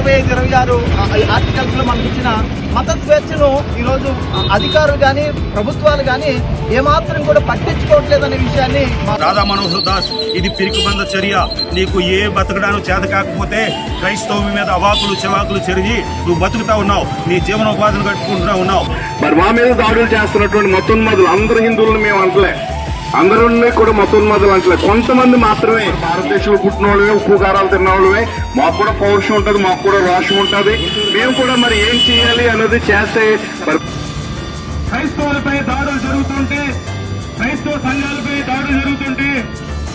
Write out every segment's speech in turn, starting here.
25, 26 articles లో మనకి ఇచ్చిన మత స్వేచ్ఛను ఈరోజు అధికారులు కానీ ప్రభుత్వాలు కానీ ఏమాత్రం కూడా పట్టించుకోవట్లేదనే విషయాన్ని రాధా మనోహర్ దాస్, ఇది పిరికిబంద చర్య. నీకు ఏ బతకడానికి చేత కాకపోతే క్రైస్తవం మీద అవాకులు చెవాకులు చెరిగి నువ్వు బతుకుతా ఉన్నావు, నీ జీవనోపాధిని కట్టుకుంటూ ఉన్నావు. మరి మా మీద దాడులు చేస్తున్నటువంటి మతోన్మాదులు అందరు హిందువులను మేము అనట్లే, అందరూ కూడా మతోన్మాదులు అంటలే, కొంతమంది మాత్రమే భారతదేశంలో పుట్టిన వాళ్ళమే, ఉప్పు కారాలు తిన్న వాళ్ళమే. మాకు కూడా పౌరుషం ఉంటుంది, మాకు కూడా రోషం ఉంటుంది. మేము కూడా మరి ఏం చేయాలి అన్నది చేస్తే మరి క్రైస్తవులపై దాడులు జరుగుతుంటే, క్రైస్తవ సంఘాలపై దాడులు జరుగుతుంటే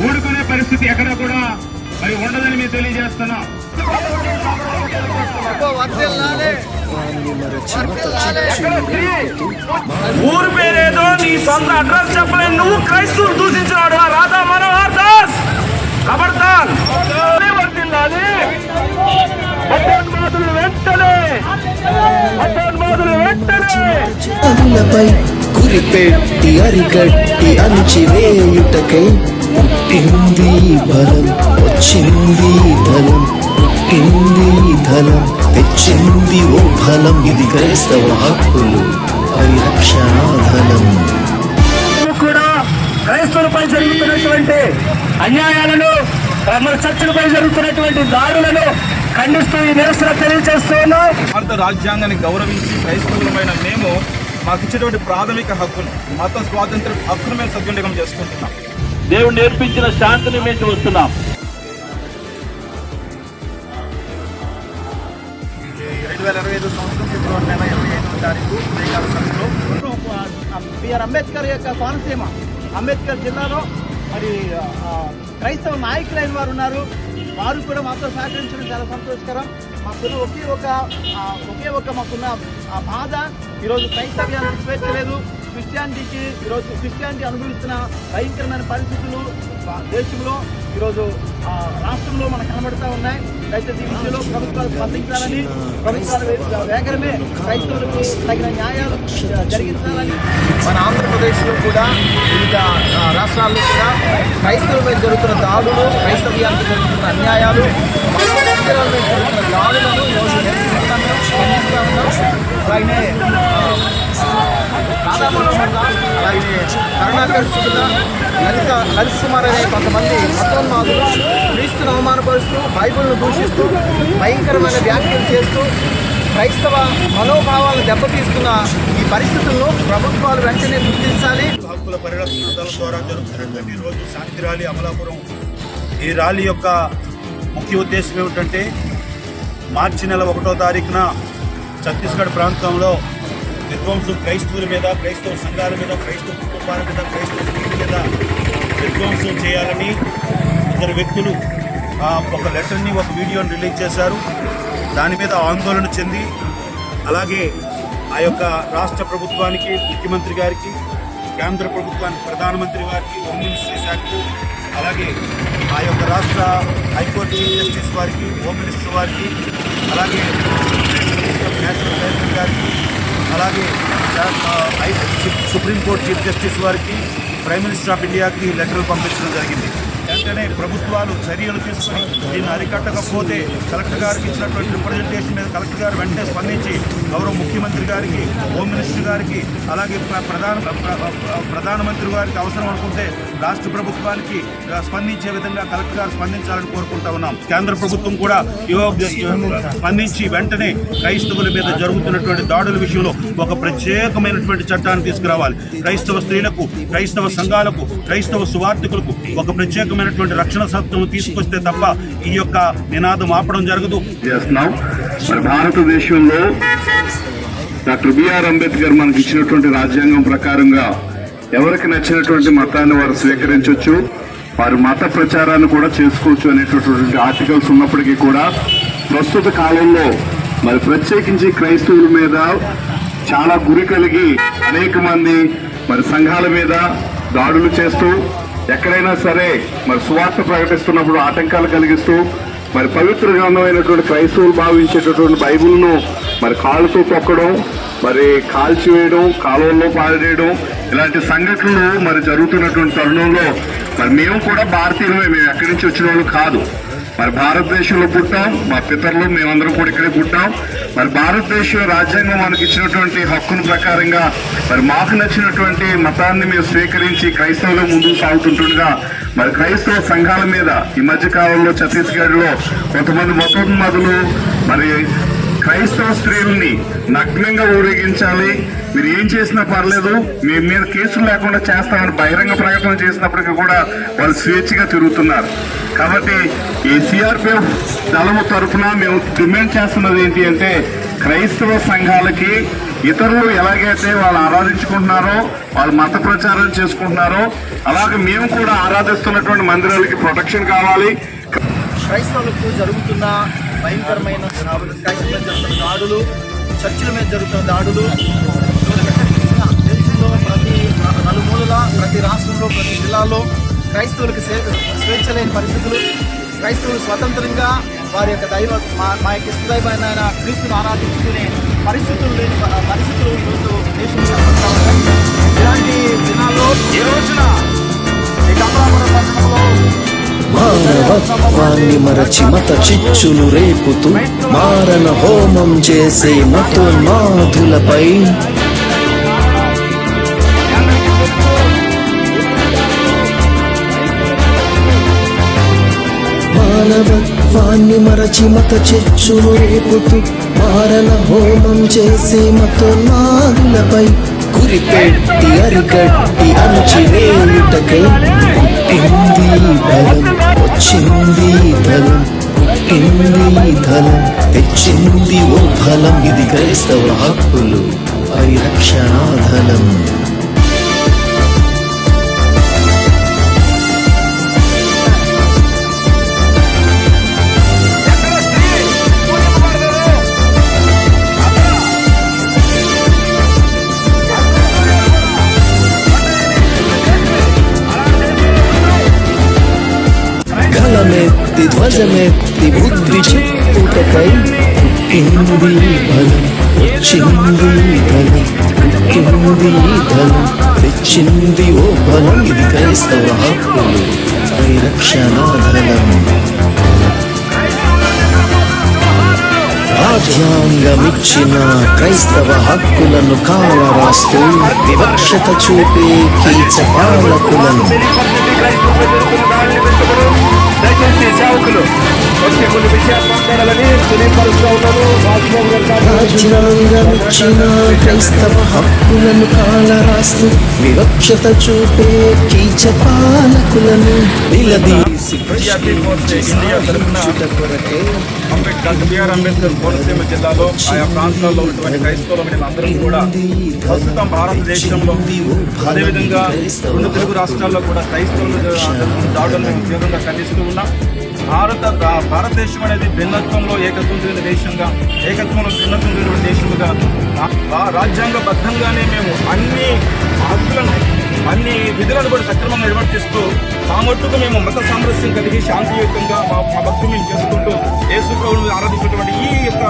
ఊడుకునే పరిస్థితి ఎక్కడ కూడా మరి ఉండదని మేము తెలియజేస్తున్నాం. ఊరు పేరేదో నీ సొంత అడ్రస్ చెప్పలేని నువ్వు క్రైస్తవులు దూషించినాడు రాధా మనోహర్ దాస్. ఖబర్దార్, వెంటనే గురిపెట్టి అరికట్టి అణిచివేయుటకై పుట్టింది బలం, వచ్చింది ధనం, పుట్టింది ధనం, తెచ్చింది ఓ ఫలం. ఇది క్రైస్తవ హక్కులు పరిరక్షణాధనం. కూడా క్రైస్తవులపై జరుగుతున్నటువంటి అన్యాయాలను, మన చర్చలపై జరుగుతున్నటువంటి దాడులను ఖండిస్తూ ఈ నిరసన తెలియజేస్తున్నాం. భారత రాజ్యాంగాన్ని గౌరవించి క్రైస్తవులమైన మేము మాకు ఇచ్చేటువంటి ప్రాథమిక హక్కును, మత స్వాతంత్ర హక్కును మేము సద్వినియోగం చేసుకుంటున్నాం. దేవుడు నేర్పించిన శాంతిని మేము చూస్తున్నాం. 2025 సంవత్సరం ఫిబ్రవరి నెల 25వ తారీఖు శ్రీకాళ సంస్థలో బిఆర్ అంబేద్కర్ యొక్క కోనసీమ అంబేద్కర్ జిల్లాలో మరి క్రైస్తవ నాయకులైన వారు ఉన్నారు. వారు కూడా మాతో సహకరించడం చాలా సంతోషకరం. మాకున్న ఒకే ఒక మాకున్న బాధ, ఈరోజు క్రైస్తవ్యానికి స్వేచ్ఛ లేదు. క్రిస్టియానిటీకి ఈరోజు క్రిస్టియానిటీ అనుభవిస్తున్న భయంకరమైన పరిస్థితులు దేశంలో ఈరోజు రాష్ట్రంలో మనకు కనబడుతూ ఉన్నాయి. దయచేసి ఈ విషయంలో ప్రభుత్వాలు స్పందించాలని, ప్రభుత్వాలు వేగమే క్రైస్తవులకు తగిన న్యాయాలు జరిగించాలని. మన ఆంధ్రప్రదేశ్లో కూడా వివిధ రాష్ట్రాల్లో కూడా క్రైస్తవులపై జరుగుతున్న దాడులు, క్రైస్తవ్యానికి జరుగుతున్న అన్యాయాలు, మందిరాల మీద జరుగుతున్న దాడులను ఈరోజు నిరసిస్తూ ఉన్నాం. అలాగే రాధా మనోహర్ దాస్, అలాగే కరుణాకర్ సుగుణ, లలిత్ కుమార్ అనే కొంతమంది మతోన్మాదులు క్రీస్తును అవమానపరుస్తూ, బైబిల్ను దూషిస్తూ, భయంకరమైన వ్యాఖ్యలు చేస్తూ క్రైస్తవ మనోభావాలను దెబ్బతీస్తున్న ఈ పరిస్థితులను ప్రభుత్వాలు వెంటనే గుర్తించాలి. హక్కుల పరిరక్షణ దళం ద్వారా జరుగుతున్నటువంటి రోజు శాంతి ర్యాలీ అమలాపురం. ఈ ర్యాలీ యొక్క ముఖ్య ఉద్దేశం ఏమిటంటే, మార్చి నెల 1వ తారీఖున ఛత్తీస్గఢ్ ప్రాంతంలో విధ్వంసం క్రైస్తవుల మీద, క్రైస్తవ సంఘాల మీద, క్రైస్తవ కుటుంబాల మీద, క్రైస్తవ స్త్రీల మీద విధ్వంసం చేయాలని ఇద్దరు వ్యక్తులు ఒక లెటర్ని, ఒక వీడియోని రిలీజ్ చేశారు. దాని మీద ఆందోళన చెంది, అలాగే ఆ యొక్క రాష్ట్ర ప్రభుత్వానికి, ముఖ్యమంత్రి గారికి, కేంద్ర ప్రభుత్వానికి, ప్రధానమంత్రి వారికి, హోమ్ మినిస్ట్రీ శాఖకు, అలాగే ఆ యొక్క రాష్ట్ర హైకోర్టు చీఫ్ జస్టిస్ వారికి, హోమ్ మినిస్టర్ వారికి, అలాగే నేషనల్ ప్రెసిడెంట్ గారికి, అలాగే సుప్రీంకోర్టు చీఫ్ జస్టిస్ వారికి, ప్రైమ్ మినిస్టర్ ఆఫ్ ఇండియాకి లెటర్లు పంపించడం జరిగింది. వెంటనే ప్రభుత్వాలు చర్యలు తీసుకుని దీన్ని అరికట్టకపోతే కలెక్టర్ గారికి ఇచ్చినటువంటి రిప్రజెంటేషన్ మీద కలెక్టర్ గారు వెంటనే స్పందించి గౌరవ ముఖ్యమంత్రి గారికి, హోమ్ మినిస్టర్ గారికి, అలాగే ప్రధానమంత్రి గారికి అవసరం అనుకుంటే రాష్ట్ర ప్రభుత్వానికి స్పందించే విధంగా కలెక్టర్ గారు స్పందించాలని కోరుకుంటా ఉన్నాం. కేంద్ర ప్రభుత్వం కూడా స్పందించి వెంటనే క్రైస్తవుల మీద జరుగుతున్నటువంటి దాడుల విషయంలో ఒక ప్రత్యేకమైనటువంటి చట్టాన్ని తీసుకురావాలి. క్రైస్తవ స్త్రీలకు, క్రైస్తవ సంఘాలకు, క్రైస్తవ సువార్థికులకు ఒక ప్రత్యేకమైనటువంటి రక్షణ చట్టం తీసుకొస్తే తప్ప ఈ యొక్క నినాదం ఆపడం జరగదు. మరి భారతదేశంలో డాక్టర్ బిఆర్ అంబేద్కర్ మనకి ఇచ్చినటువంటి రాజ్యాంగం ప్రకారంగా ఎవరికి నచ్చినటువంటి మతాన్ని వారు స్వీకరించవచ్చు, వారి మత ప్రచారాన్ని కూడా చేసుకోవచ్చు అనేటటువంటి ఆర్టికల్స్ ఉన్నప్పటికీ కూడా ప్రస్తుత కాలంలో మరి ప్రత్యేకించి క్రైస్తవుల మీద చాలా గురి కలిగి అనేక మంది మరి సంఘాల మీద దాడులు చేస్తూ, ఎక్కడైనా సరే మరి సువార్త ప్రకటిస్తున్నప్పుడు ఆటంకాలు కలిగిస్తూ, మరి పవిత్ర గ్రంథమైనటువంటి క్రైస్తవులు భావించేటటువంటి బైబిల్ను మరి కాళ్ళతో తొక్కడం, మరి కాల్చివేయడం, కాలువల్లో పారేయడం, ఇలాంటి సంఘటనలు మరి జరుగుతున్నటువంటి తరుణంలో మరి మేము కూడా భారతీయులమే, మేము ఎక్కడి నుంచి వచ్చిన వాళ్ళు కాదు. మరి భారతదేశంలో పుట్టాం, మా పితరులు మేమందరం కూడా ఇక్కడే పుట్టాం. మరి భారతదేశం రాజ్యాంగం మనకి ఇచ్చినటువంటి హక్కుల ప్రకారంగా మరి మాకు నచ్చినటువంటి మతాన్ని మేము స్వీకరించి క్రైస్తవులు ముందుకు సాగుతుంటుండగా మరి క్రైస్తవ సంఘాల మీద ఈ మధ్య కాలంలో ఛత్తీస్గఢ్ లో కొంతమంది మతోన్మాదులు మరి క్రైస్తవ స్త్రీలని నగ్నంగా ఊరేగించాలి, మీరు ఏం చేసినా పర్లేదు, మీ మీద కేసులు లేకుండా చేస్తామని బహిరంగ ప్రకటన చేసినప్పటికీ కూడా వాళ్ళు స్వేచ్ఛగా తిరుగుతున్నారు. కాబట్టి ఈ సిఆర్పిఎఫ్ దళము తరఫున మేము డిమాండ్ చేస్తున్నది ఏంటి అంటే క్రైస్తవ సంఘాలకి ఇతరులు ఎలాగైతే వాళ్ళు ఆరాధించుకుంటున్నారో వాళ్ళు మత ప్రచారం చేసుకుంటున్నారో అలాగే మేము కూడా ఆరాధిస్తున్నటువంటి మందిరాలకి ప్రొటెక్షన్ కావాలి. క్రైస్తవులకు జరుగుతున్న భయంకరమైన క్రైస్తవుల జరుగుతున్న దాడులు, చర్చిల మీద జరుగుతున్న దాడులు దేశంలో ప్రతి నలుమూలల, ప్రతి రాష్ట్రంలో, ప్రతి జిల్లాలో క్రైస్తవులకు స్వేచ్ఛ లేని పరిస్థితులు, క్రైస్తవులు స్వతంత్రంగా వారి యొక్క మా యొక్క ఇష్టదైవమైన క్రీస్తుని ఆరాధించుకునే పరిస్థితులు లేని పరిస్థితులు ఈరోజు దేశంలో ఉన్నాయి. ఇలాంటి దినాల్లో ఈ రోజున ఈ కమలాపురం పట్టణంలో మానవత్వాన్ని మరచి మత చిచ్చులు రేపుతూ మారణ హోమం చేసే మతోన్మాదులపై మానవత్వాన్ని మరచి మత చిచ్చులు రేపుతూ మారణ హోమం చేసే మతోన్మాదులపై గురిపెట్టి అరికట్టి అణచివేయుటకై పుట్టింది బలం, వచ్చింది ధనం, పుట్టింది ధనం, తెచ్చింది ఓ ఫలం. ఇది క్రైస్తవ హక్కులు పరిరక్షణాధనం. గలమెత్తి ధ్వజమెత్తి బుద్ధి చెప్పుటకై పుట్టింది బలం, వచ్చింది ధనం, పుట్టింది ధనం, తెచ్చింది ఓ బలం. ఇది క్రైస్తవ హక్కులు పరిరక్షణాధనం. రాజ్యాంగమిచ్చిన క్రైస్తవ హక్కులను కాలరాస్తూ వివక్షత చూపే కీచ పాలకులను రాజ్యాంగమిచ్చిన క్రైస్తవ హక్కులను కాలరాస్తూ వివక్షత చూపే కీచ పాలకులను నిలదీసి ఇండియా తరఫున డాక్టర్ బిఆర్ అంబేద్కర్ కోనసీమ జిల్లాలో ఆయా ప్రాంతాల్లో ఉన్నటువంటి క్రైస్తవులు మేమందరం కూడా ప్రస్తుతం భారతదేశంలో అదేవిధంగా రెండు తెలుగు రాష్ట్రాల్లో కూడా క్రైస్తవులు దాడులను మేము తీవ్రంగా ఖండిస్తూ ఉన్నాం. భారతదేశం అనేది భిన్నత్వంలో ఏకత్వం చెందిన దేశంగా, ఏకత్వంలో భిన్నత్వం చెందిన దేశంగా రాజ్యాంగబద్ధంగానే మేము అన్ని హక్కులను, అన్ని విధులను కూడా సక్రమంగా నిర్వర్తిస్తూ మా మట్టుకు మేము మత సామరస్యం కలిగి శాంతియుతంగా మా భక్తులు మేము చేసుకుంటూ యేసు ప్రభువుని ఆరాధించినటువంటి ఈ యొక్క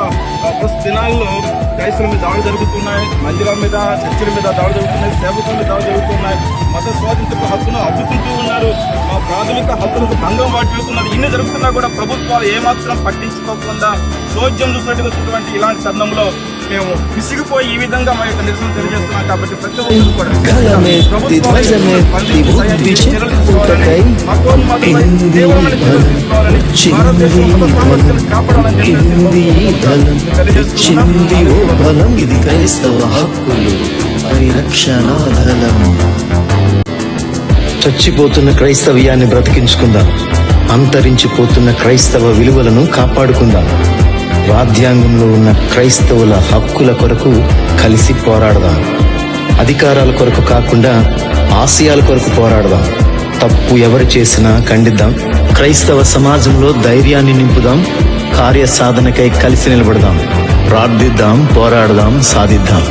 దినాల్లో క్రైస్తవుల మీద దాడులు జరుగుతున్నాయి, మందిరాల మీద, చర్చిల మీద దాడులు జరుగుతున్నాయి, సేవకుల మీద దాడులు జరుగుతున్నాయి, మత స్వాతంత్ర హక్కును అడ్డుకుంటూ ఉన్నారు, మా ప్రాథమిక హక్కులకు భంగం వాటిల్లుతున్నది. ఇన్ని జరుగుతున్నా కూడా ప్రభుత్వాలు ఏమాత్రం పట్టించుకోకుండా చోద్యం చూసినటువంటి ఇలాంటి తరుణంలో మేము విసిగిపోయి ఈ విధంగా మా యొక్క నిరసన తెలియజేస్తున్నాం. కాబట్టి ప్రతి ఒక్కరు కూడా ఇది క్రైస్తవ హక్కులు పరిరక్షణాధనం. చచ్చిపోతున్న క్రైస్తవ్యాన్ని బ్రతికించుకుందాం, అంతరించిపోతున్న క్రైస్తవ విలువలను కాపాడుకుందాం. రాజ్యాంగంలో ఉన్న క్రైస్తవుల హక్కుల కొరకు కలిసి పోరాడదాం. అధికారాల కొరకు కాకుండా ఆశయాల కొరకు పోరాడదాం. తప్పు ఎవరు చేసినా ఖండిద్దాం. క్రైస్తవ సమాజంలో ధైర్యాన్ని నింపుదాం. కార్య సాధనకై కలిసి నిలబడదాం. ప్రార్థిద్దాం, పోరాడదాం, సాధిద్దాం.